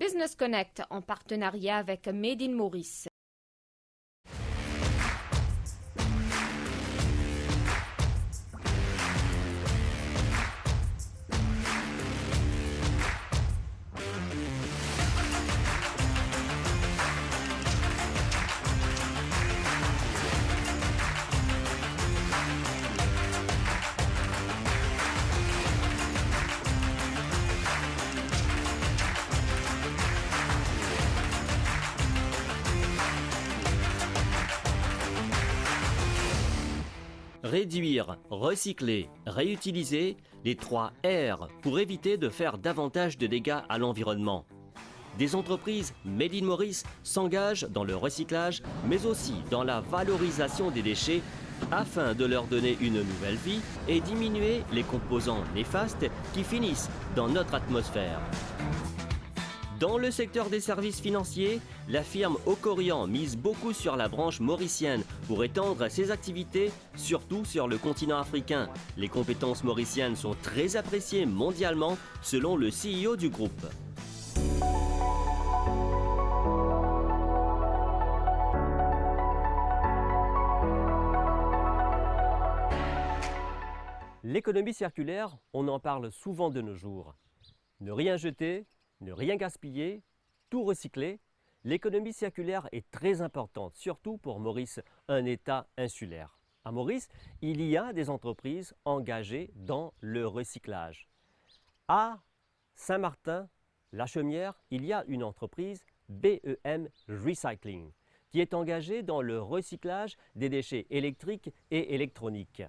Business Connect en partenariat avec Made in Maurice. Réduire, recycler, réutiliser, les 3 R pour éviter de faire davantage de dégâts à l'environnement. Des entreprises Made in Maurice s'engagent dans le recyclage, mais aussi dans la valorisation des déchets afin de leur donner une nouvelle vie et diminuer les composants néfastes qui finissent dans notre atmosphère. Dans le secteur des services financiers, la firme Okorian mise beaucoup sur la branche mauricienne pour étendre ses activités, surtout sur le continent africain. Les compétences mauriciennes sont très appréciées mondialement, selon le CEO du groupe. L'économie circulaire, on en parle souvent de nos jours. Ne rien jeter, ne rien gaspiller, tout recycler, l'économie circulaire est très importante, surtout pour Maurice, un État insulaire. À Maurice, il y a des entreprises engagées dans le recyclage. À Saint-Martin, la Chaumière, il y a une entreprise BEM Recycling qui est engagée dans le recyclage des déchets électriques et électroniques.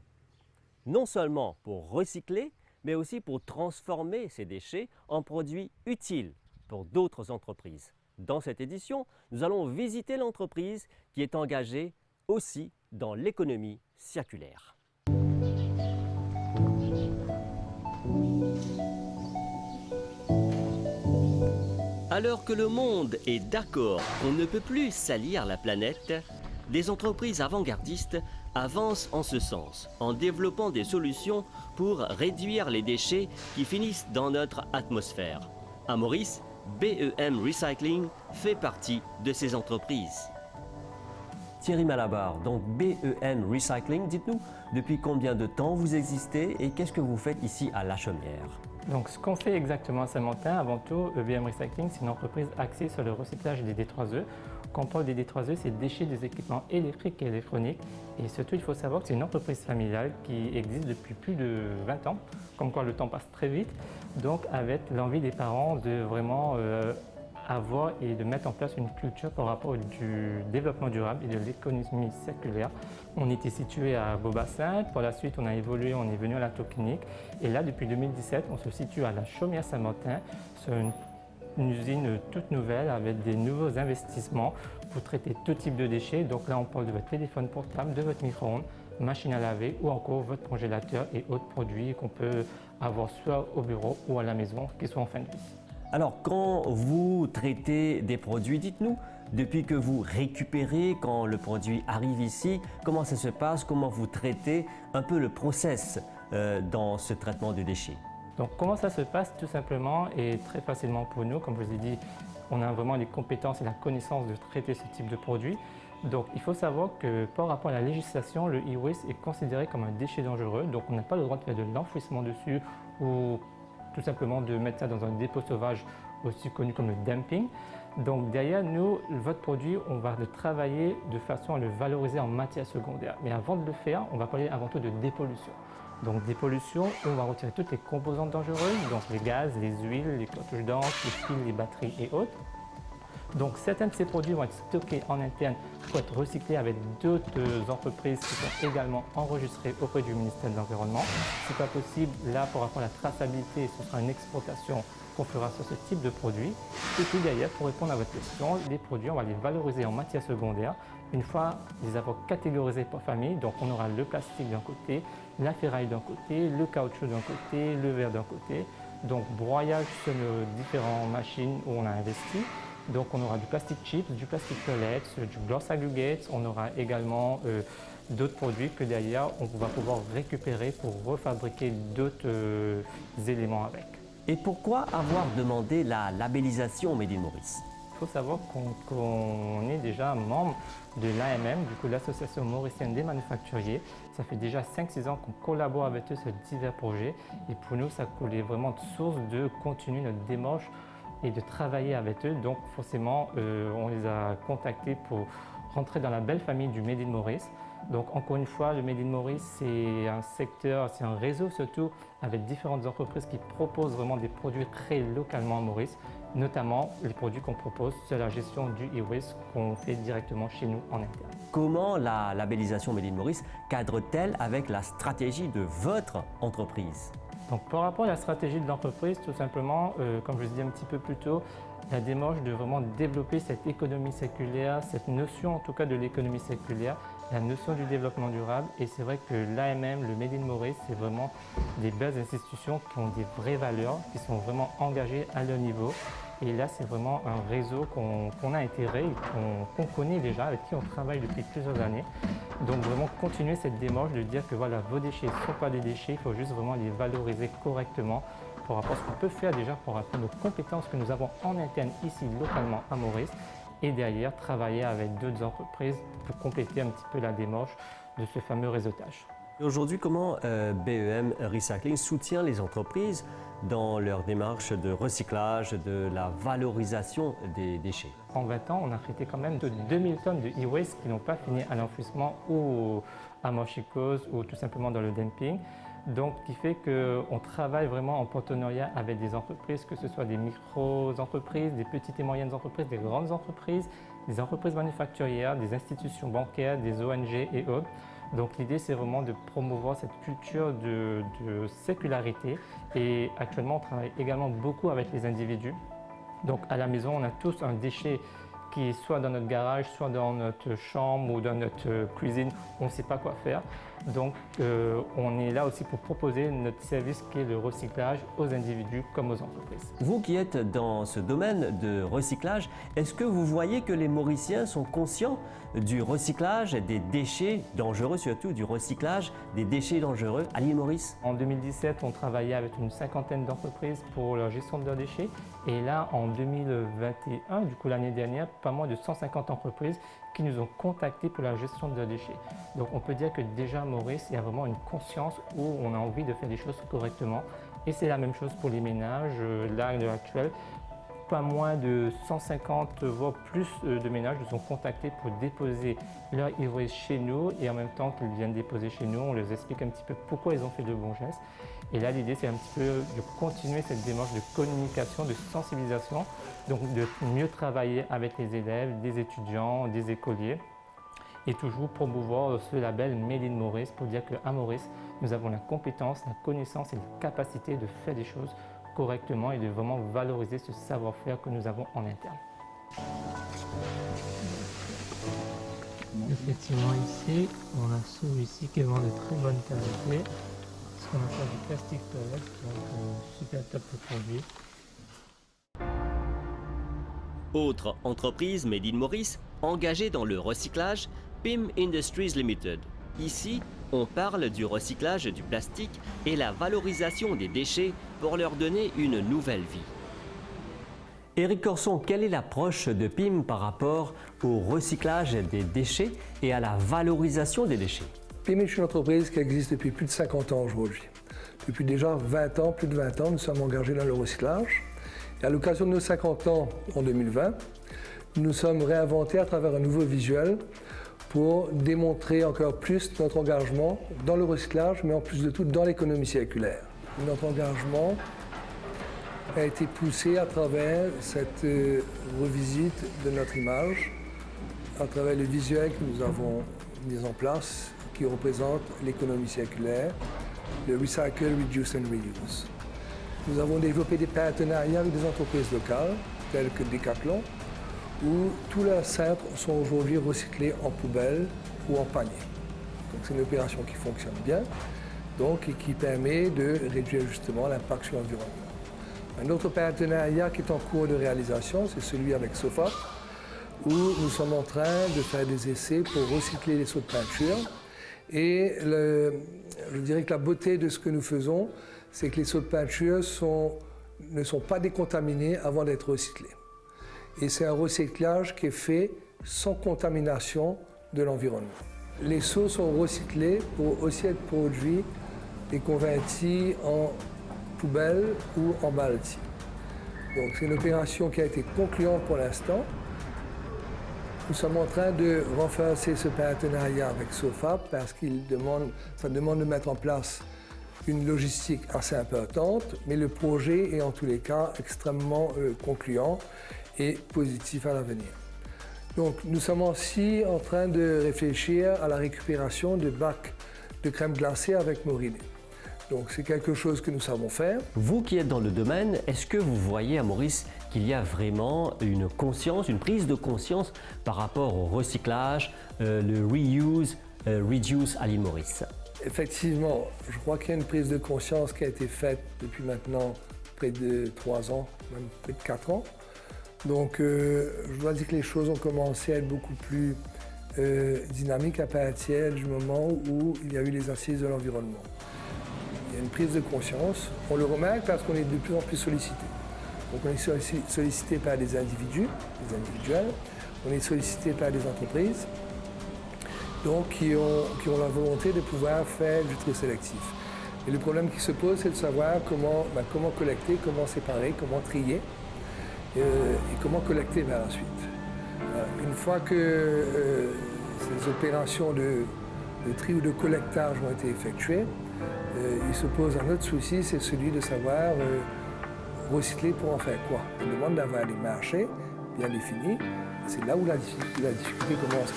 Non seulement pour recycler, mais aussi pour transformer ces déchets en produits utiles pour d'autres entreprises. Dans cette édition, nous allons visiter l'entreprise qui est engagée aussi dans l'économie circulaire. Alors que le monde est d'accord qu'on ne peut plus salir la planète, des entreprises avant-gardistes avancent en ce sens, en développant des solutions pour réduire les déchets qui finissent dans notre atmosphère. À Maurice, BEM Recycling fait partie de ces entreprises. Thierry Malabar, donc BEM Recycling, dites-nous depuis combien de temps vous existez et qu'est-ce que vous faites ici à La Chaumière? Donc, ce qu'on fait exactement à Saint-Martin, avant tout, BEM Recycling, c'est une entreprise axée sur le recyclage des D3E. Quand on parle des D3E, c'est déchets des équipements électriques et électroniques. Et surtout, il faut savoir que c'est une entreprise familiale qui existe depuis plus de 20 ans, comme quoi le temps passe très vite. Donc, avec l'envie des parents de vraiment avoir et de mettre en place une culture par rapport du développement durable et de l'économie circulaire. On était situé à Beaubassin, par la suite on a évolué, on est venu à la Tocnique et là depuis 2017 on se situe à la Chaumière-Saint-Martin sur une usine toute nouvelle avec des nouveaux investissements pour traiter tout type de déchets. Donc là on parle de votre téléphone portable, de votre micro-ondes, machine à laver ou encore votre congélateur et autres produits qu'on peut avoir soit au bureau ou à la maison qui sont en fin de vie. Alors, quand vous traitez des produits, dites-nous, depuis que vous récupérez, quand le produit arrive ici, comment ça se passe, comment vous traitez un peu le process dans ce traitement de déchets? Donc, comment ça se passe tout simplement et très facilement pour nous, comme je vous ai dit, on a vraiment les compétences et la connaissance de traiter ce type de produit. Donc, il faut savoir que par rapport à la législation, le e-waste est considéré comme un déchet dangereux, donc on n'a pas le droit de faire de l'enfouissement dessus ou tout simplement de mettre ça dans un dépôt sauvage aussi connu comme le dumping. Donc derrière nous, votre produit, on va le travailler de façon à le valoriser en matière secondaire. Mais avant de le faire, on va parler avant tout de dépollution. Donc dépollution, on va retirer toutes les composantes dangereuses, donc les gaz, les huiles, les cartouches d'encre, les piles, les batteries et autres. Donc certains de ces produits vont être stockés en interne pour être recyclés avec d'autres entreprises qui sont également enregistrées auprès du ministère de l'Environnement. Si pas possible, là par rapport à la traçabilité, ce sera une exportation qu'on fera sur ce type de produit. Et puis derrière, pour répondre à votre question, les produits, on va les valoriser en matière secondaire. Une fois les avoir catégorisés par famille, donc on aura le plastique d'un côté, la ferraille d'un côté, le caoutchouc d'un côté, le verre d'un côté. Donc broyage sur nos différentes machines où on a investi. Donc on aura du plastic chips, du plastic pellets, du gloss aggregates, on aura également d'autres produits que derrière on va pouvoir récupérer pour refabriquer d'autres éléments avec. Et pourquoi avoir demandé la labellisation Made in Maurice? Il faut savoir qu'on est déjà membre de l'AMM, du coup l'Association mauricienne des manufacturiers. Ça fait déjà 5-6 ans qu'on collabore avec eux sur divers projets. Et pour nous, ça coulait vraiment de source de continuer notre démarche et de travailler avec eux. Donc forcément, on les a contactés pour rentrer dans la belle famille du Made in Maurice. Donc encore une fois, le Made in Maurice, c'est un secteur, c'est un réseau surtout avec différentes entreprises qui proposent vraiment des produits créés localement à Maurice, notamment les produits qu'on propose sur la gestion du e-waste qu'on fait directement chez nous en interne. Comment la labellisation Made in Maurice cadre-t-elle avec la stratégie de votre entreprise? Donc par rapport à la stratégie de l'entreprise, tout simplement, comme je vous disais un petit peu plus tôt, la démarche de vraiment développer cette économie circulaire, cette notion en tout cas de l'économie circulaire, la notion du développement durable. Et c'est vrai que l'AMM, le Made in Maurice, c'est vraiment des belles institutions qui ont des vraies valeurs, qui sont vraiment engagées à leur niveau. Et là, c'est vraiment un réseau qu'on a intégré, qu'on connaît déjà, avec qui on travaille depuis plusieurs années. Donc vraiment continuer cette démarche de dire que voilà, vos déchets ne sont pas des déchets, il faut juste vraiment les valoriser correctement par rapport à ce qu'on peut faire déjà par rapport à nos compétences que nous avons en interne ici localement à Maurice et derrière travailler avec d'autres entreprises pour compléter un petit peu la démarche de ce fameux réseautage. Aujourd'hui, comment BEM Recycling soutient les entreprises dans leur démarche de recyclage, de la valorisation des déchets? En 20 ans, on a traité quand même de 2000 tonnes de e-waste qui n'ont pas fini à l'enfouissement ou à mochicose ou tout simplement dans le dumping. Donc, ce qui fait qu'on travaille vraiment en partenariat avec des entreprises, que ce soit des micro-entreprises, des petites et moyennes entreprises, des grandes entreprises, des entreprises manufacturières, des institutions bancaires, des ONG et autres. Donc l'idée, c'est vraiment de promouvoir cette culture de circularité. Et actuellement, on travaille également beaucoup avec les individus. Donc à la maison, on a tous un déchet qui est soit dans notre garage, soit dans notre chambre ou dans notre cuisine, on ne sait pas quoi faire. Donc on est là aussi pour proposer notre service qui est le recyclage aux individus comme aux entreprises. Vous qui êtes dans ce domaine de recyclage, est-ce que vous voyez que les Mauriciens sont conscients du recyclage des déchets dangereux, surtout du recyclage des déchets dangereux à l'île Maurice? En 2017, on travaillait avec une 50aine d'entreprises pour la gestion de leurs déchets. Et là, en 2021, du coup l'année dernière, pas moins de 150 entreprises qui nous ont contactés pour la gestion de leurs déchets. Donc on peut dire que déjà à Maurice, il y a vraiment une conscience où on a envie de faire des choses correctement. Et c'est la même chose pour les ménages. Là, à l'heure actuelle, pas moins de 150 voire plus de ménages nous ont contactés pour déposer leur e-waste chez nous. Et en même temps qu'ils viennent déposer chez nous, on leur explique un petit peu pourquoi ils ont fait de bons gestes. Et là, l'idée, c'est un petit peu de continuer cette démarche de communication, de sensibilisation, donc de mieux travailler avec les élèves, des étudiants, des écoliers, et toujours promouvoir ce label Made in Maurice pour dire qu'à Maurice, nous avons la compétence, la connaissance et la capacité de faire des choses correctement et de vraiment valoriser ce savoir-faire que nous avons en interne. Effectivement, ici, on a celui-ci qui est vraiment de très bonne qualité. Ce qu'on appelle du plastique toilette, donc super top de produit. Autre entreprise Made in Maurice engagée dans le recyclage, PIM Industries Limited. Ici, on parle du recyclage du plastique et la valorisation des déchets pour leur donner une nouvelle vie. Éric Corson, quelle est l'approche de PIM par rapport au recyclage des déchets et à la valorisation des déchets? PIM est une entreprise qui existe depuis plus de 50 ans aujourd'hui. Depuis déjà 20 ans, plus de 20 ans, nous sommes engagés dans le recyclage. Et à l'occasion de nos 50 ans en 2020, nous nous sommes réinventés à travers un nouveau visuel pour démontrer encore plus notre engagement dans le recyclage, mais en plus de tout dans l'économie circulaire. Notre engagement a été poussé à travers cette revisite de notre image, à travers le visuel que nous avons mis en place, qui représente l'économie circulaire, le Recycle, Reduce and Reuse. Nous avons développé des partenariats avec des entreprises locales, telles que Decathlon, où tous leurs cintres sont aujourd'hui recyclés en poubelle ou en panier. Donc c'est une opération qui fonctionne bien, donc, et qui permet de réduire justement l'impact sur l'environnement. Un autre partenariat qui est en cours de réalisation, c'est celui avec Sofa, où nous sommes en train de faire des essais pour recycler les seaux de peinture. Et je dirais que la beauté de ce que nous faisons, c'est que les seaux de peinture sont ne sont pas décontaminés avant d'être recyclés. Et c'est un recyclage qui est fait sans contamination de l'environnement. Les seaux sont recyclés pour aussi être produits et convertis en poubelle ou en balti. Donc c'est une opération qui a été concluante pour l'instant. Nous sommes en train de renforcer ce partenariat avec SOFAP parce ça demande de mettre en place une logistique assez importante, mais le projet est en tous les cas extrêmement concluant et positif à l'avenir. Donc nous sommes aussi en train de réfléchir à la récupération de bacs de crème glacée avec Morinet. Donc c'est quelque chose que nous savons faire. Vous qui êtes dans le domaine, est-ce que vous voyez à Maurice qu'il y a vraiment une conscience, une prise de conscience par rapport au recyclage, le reuse, reduce à l'île Maurice? Effectivement, je crois qu'il y a une prise de conscience qui a été faite depuis maintenant près de 3 ans, même près de 4 ans. Donc je dois dire que les choses ont commencé à être beaucoup plus dynamiques à partir du moment où il y a eu les assises de l'environnement. Il y a une prise de conscience, on le remarque parce qu'on est de plus en plus sollicité. Donc on est sollicité par des individus, des individuels, on est sollicité par des entreprises, donc qui ont la volonté de pouvoir faire du tri sélectif. Et le problème qui se pose, c'est de savoir comment collecter, comment séparer, comment trier et comment collecter par la suite. Une fois que ces opérations de tri ou de collectage ont été effectuées, il se pose un autre souci, c'est celui de savoir recycler pour en faire quoi. On demande d'avoir des marchés bien définis. C'est là où la difficulté commence.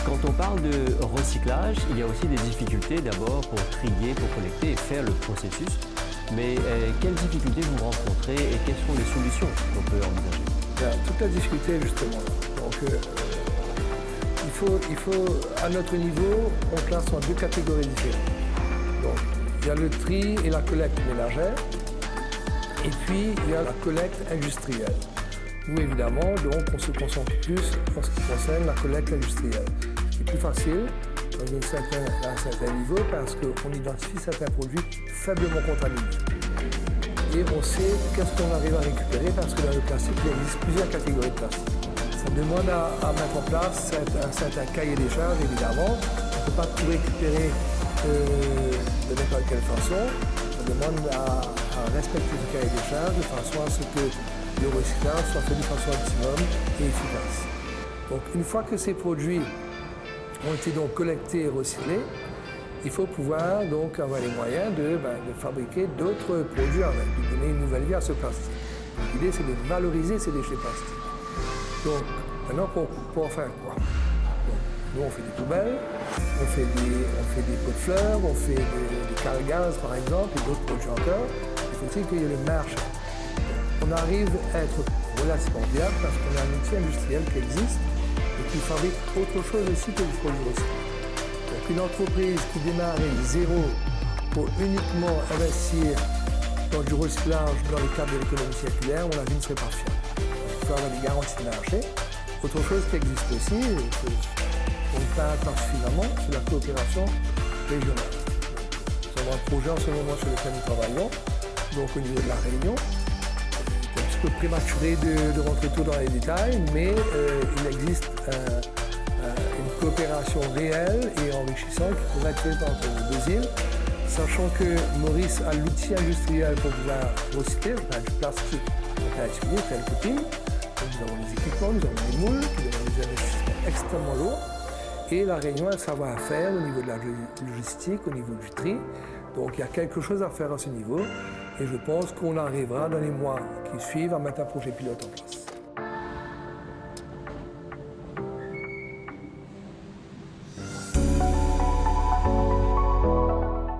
Quand on parle de recyclage, il y a aussi des difficultés d'abord pour trier, pour collecter et faire le processus. Mais quelles difficultés vous rencontrez et quelles sont les solutions qu'on peut envisager? Toute la difficulté est justement là. Donc, il faut, à notre niveau, on classe en 2 catégories différentes. Donc, il y a le tri et la collecte ménagère, et puis il y a la collecte industrielle, où évidemment, donc, on se concentre plus en ce qui concerne la collecte industrielle. C'est plus facile à un certain niveau parce qu'on identifie certains produits faiblement contaminés. Et on sait qu'est-ce qu'on arrive à récupérer parce que dans le plastique, il existe plusieurs catégories de plastique. Ça demande à mettre en place un certain cahier des charges, évidemment. On ne peut pas tout récupérer de n'importe quelle façon. Ça demande à respecter ce cahier des charges de façon à ce que le recyclage soit fait de façon optimum et efficace. Donc une fois que ces produits ont été donc collectés et recyclés, il faut pouvoir donc avoir les moyens de fabriquer d'autres produits avec, de donner une nouvelle vie à ce plastique. L'idée, c'est de valoriser ces déchets plastiques. Donc, maintenant, pour en faire quoi? Donc, nous, on fait des poubelles, on fait des pots de fleurs, on fait des cargaz, par exemple, et d'autres produits encore. Il faut aussi qu'il y ait le marché. On arrive à être relativement viable parce qu'on a un outil industriel qui existe et qui fabrique autre chose aussi que du produit recyclé. Donc une entreprise qui démarre à zéro pour uniquement investir dans du recyclage dans le cadre de l'économie circulaire, on la vie ne serait pas fiable. Il faut avoir des garanties de marché. Autre chose qui existe aussi, et qu'on ne parle pas suffisamment, c'est la coopération régionale. Nous avons un projet en ce moment sur lequel nous travaillons, donc au niveau de la Réunion. C'est un petit peu prématuré de rentrer tout dans les détails, mais il existe une coopération réelle et enrichissante qui pourrait être faite entre les 2 îles, sachant que Maurice a l'outil industriel pour pouvoir recycler, du plastique en particulier, tel que PIM. Nous avons des équipements, nous avons des moules qui demandent des investissements extrêmement lourds. Et la Réunion a le savoir-faire au niveau de la logistique, au niveau du tri. Donc il y a quelque chose à faire à ce niveau. Et je pense qu'on arrivera dans les mois qui suivent à mettre un projet pilote en place.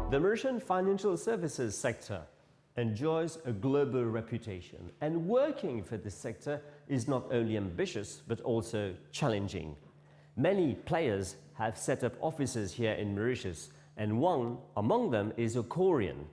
The Mauritian financial services sector enjoys a global reputation, and working for this sector is not only ambitious but also challenging. Many players have set up offices here in Mauritius, and one among them is Ocorion.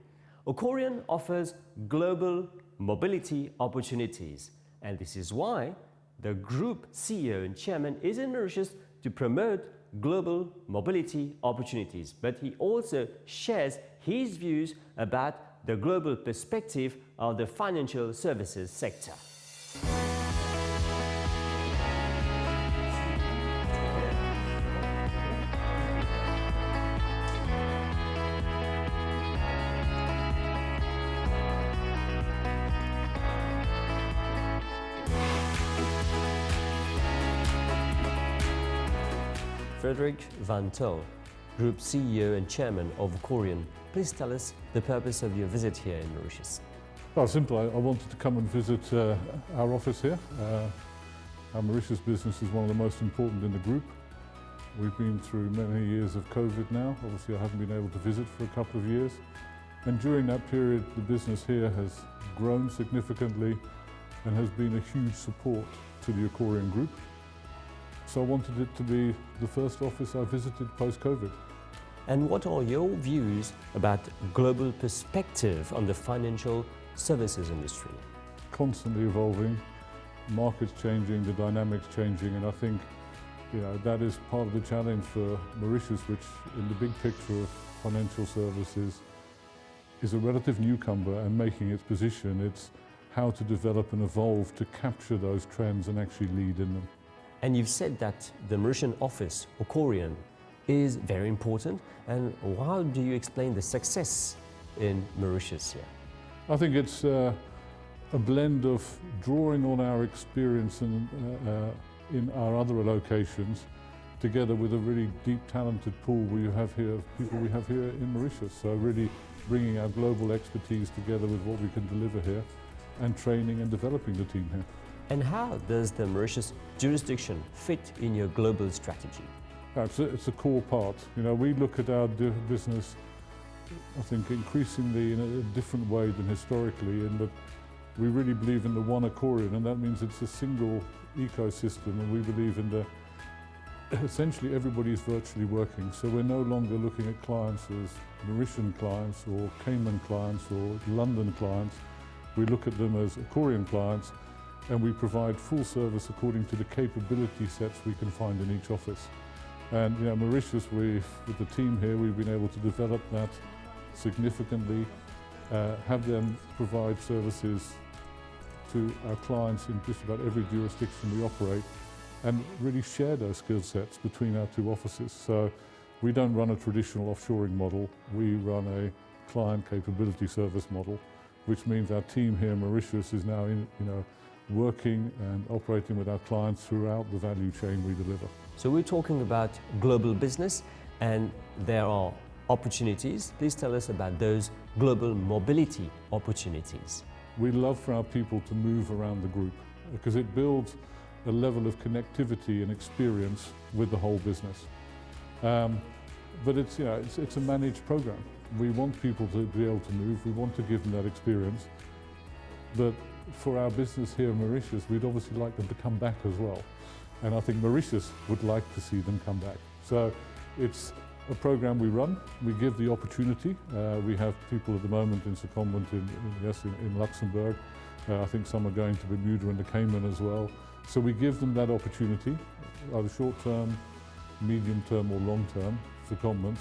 Ocorion offers global mobility opportunities, and this is why the group CEO and chairman is in Mauritius to promote global mobility opportunities, but he also shares his views about the global perspective of the financial services sector. Frederick Van Til, Group CEO and Chairman of Corian. Please tell us the purpose of your visit here in Mauritius. Well, simple. I wanted to come and visit our office here. Our Mauritius business is one of the most important in the group. We've been through many years of COVID now. Obviously, I haven't been able to visit for a couple of years. And during that period, the business here has grown significantly and has been a huge support to the Corian Group. So I wanted it to be the first office I visited post-COVID. And what are your views about global perspective on the financial services industry? Constantly evolving, markets changing, the dynamics changing, and I think that is part of the challenge for Mauritius, which in the big picture of financial services is a relative newcomer and making its position. It's how to develop and evolve to capture those trends and actually lead in them. And you've said that the Mauritian office, or Corian, is very important. And how do you explain the success in Mauritius here? I think it's a blend of drawing on our experience in our other locations, together with a really deep, talented pool we have here, people we have here in Mauritius. So really bringing our global expertise together with what we can deliver here, and training and developing the team here. And how does the Mauritius jurisdiction fit in your global strategy? It's a core part. We look at our business, I think, increasingly in a different way than historically, in that we really believe in the one Corian, and that means it's a single ecosystem, and we believe in the essentially everybody is virtually working. So we're no longer looking at clients as Mauritian clients or Cayman clients or London clients. We look at them as Corian clients, and we provide full service according to the capability sets we can find in each office. And Mauritius, with the team here, we've been able to develop that significantly, have them provide services to our clients in just about every jurisdiction we operate, and really share those skill sets between our two offices. So we don't run a traditional offshoring model, we run a client capability service model, which means our team here in Mauritius is now working and operating with our clients throughout the value chain we deliver. So we're talking about global business, and there are opportunities. Please tell us about those global mobility opportunities. We love for our people to move around the group because it builds a level of connectivity and experience with the whole business. But it's a managed program. We want people to be able to move, we want to give them that experience. But for our business here in Mauritius, we'd obviously like them to come back as well. And I think Mauritius would like to see them come back. So it's a program we run, we give the opportunity. We have people at the moment in secondment in Luxembourg. I think some are going to Bermuda and the Cayman as well. So we give them that opportunity, either short-term, medium-term or long-term secondments,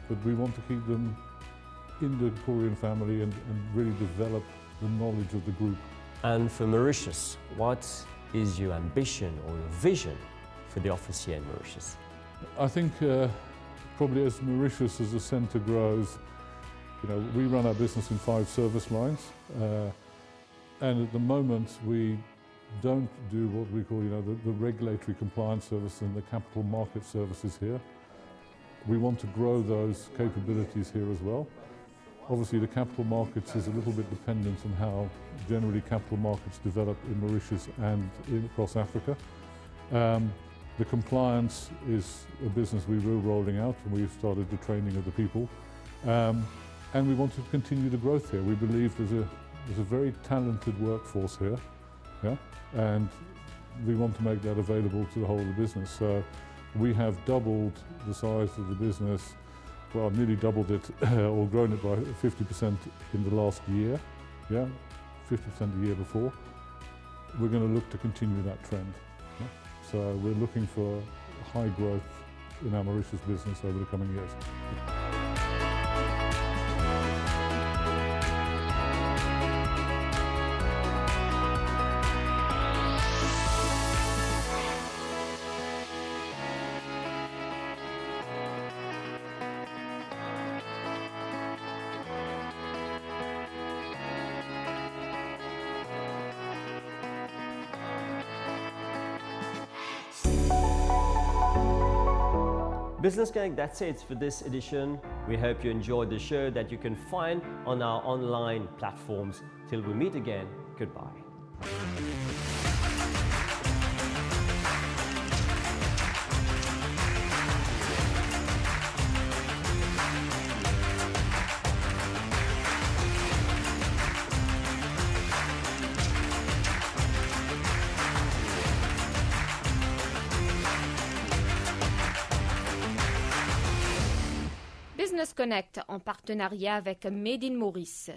but we want to keep them in the Corian family and really develop the knowledge of the group. And for Mauritius, what is your ambition or your vision for the office here in Mauritius? I think probably as Mauritius as a centre grows, we run our business in 5 service lines, and at the moment we don't do what we call the regulatory compliance service and the capital market services here. We want to grow those capabilities here as well. Obviously the capital markets is a little bit dependent on how generally capital markets develop in Mauritius and across Africa. The compliance is a business we were rolling out, and we've started the training of the people. And we want to continue the growth here. We believe there's a very talented workforce here, and we want to make that available to the whole of the business. So we have doubled the size of the business, well, nearly doubled it, or grown it by 50% in the last year, 50% the year before. We're going to look to continue that trend. So we're looking for high growth in our Mauritius business over the coming years. Business Connect, that's it for this edition. We hope you enjoyed the show that you can find on our online platforms. Till we meet again, goodbye. Business Connect en partenariat avec Made in Maurice.